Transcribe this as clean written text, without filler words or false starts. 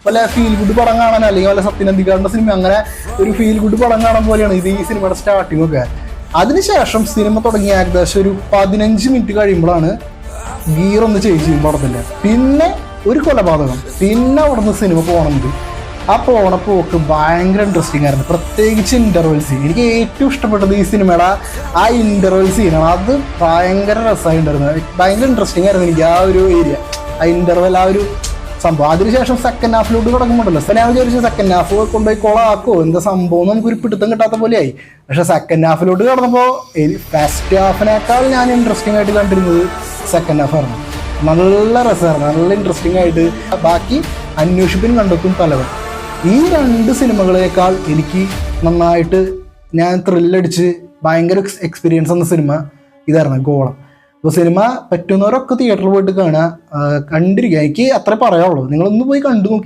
വല്ല feel good പടം കാണാൻ അല്ലെങ്കിൽ വല്ല സത്യനന്ദിക്കാടിന്റെ സിനിമ അങ്ങനെ ഒരു ഫീൽ ഗുഡ് പടം കാണാൻ പോലെയാണ് ഇത് ഈ സിനിമയുടെ സ്റ്റാർട്ടിംഗ് ഒക്കെ. അതിനുശേഷം സിനിമ തുടങ്ങിയ ഏകദേശം ഒരു 15 മിനിറ്റ് കഴിയുമ്പോഴാണ് ഗിയർ ഒന്ന് ചേഞ്ച് ചെയ്യും പടത്തിന്റെ. പിന്നെ ഒരു കൊലപാതകം, പിന്നെ അവിടെ നിന്ന് സിനിമ പോകണമെങ്കിൽ ആ പോണ പോക്ക് ഭയങ്കര ഇൻട്രസ്റ്റിംഗ് ആയിരുന്നു. പ്രത്യേകിച്ച് ഇന്റർവെൽ സീൻ. എനിക്ക് ഏറ്റവും ഇഷ്ടപ്പെട്ടത് ഈ സിനിമയുടെ ആ ഇന്റർവെൽ സീനാണ്. അത് ഭയങ്കര രസമായി ഉണ്ടായിരുന്നത്. ഭയങ്കര ഇൻട്രസ്റ്റിംഗ് ആയിരുന്നു എനിക്ക് ആ ഒരു ഏരിയ, ആ ഇന്റർവെൽ, ആ ഒരു സംഭവം. അതിനുശേഷം സെക്കൻഡ് ഹാഫിലോട്ട് തുടങ്ങുമ്പോഴല്ലോ ഞാൻ വിചാരിച്ചു സെക്കൻഡ് ഹാഫ് കൊണ്ടുപോയി കൊളാക്കോ എന്താ സംഭവം നമുക്കൊരു പിടുത്തം കിട്ടാത്ത പോലെയായി. പക്ഷെ സെക്കൻഡ് ഹാഫിലോട്ട് കടന്നപ്പോൾ ഫസ്റ്റ് ഹാഫിനേക്കാൾ ഞാൻ ഇൻട്രസ്റ്റിംഗ് ആയിട്ട് കണ്ടിരുന്നത് സെക്കൻഡ് ഹാഫ് ആയിരുന്നു. നല്ല രസമായിരുന്നു, നല്ല ഇൻട്രസ്റ്റിംഗ് ആയിട്ട്. ബാക്കി അന്വേഷിപ്പിൻ കണ്ടെത്തും തലവൻ, ഈ 2 സിനിമകളേക്കാൾ എനിക്ക് നന്നായിട്ട് ഞാൻ ത്രില്ലടിച്ച് ഭയങ്കര എക്സ്പീരിയൻസ് എന്ന സിനിമ ഇതായിരുന്നു ഗോളം. അപ്പോൾ സിനിമ പറ്റുന്നവരൊക്കെ തിയേറ്ററിൽ പോയിട്ട് കാണുക, കണ്ടിരിക്കുക. എനിക്ക് അത്രേ പറയാനുള്ളൂ. നിങ്ങളൊന്ന് പോയി കണ്ടു നോക്കി.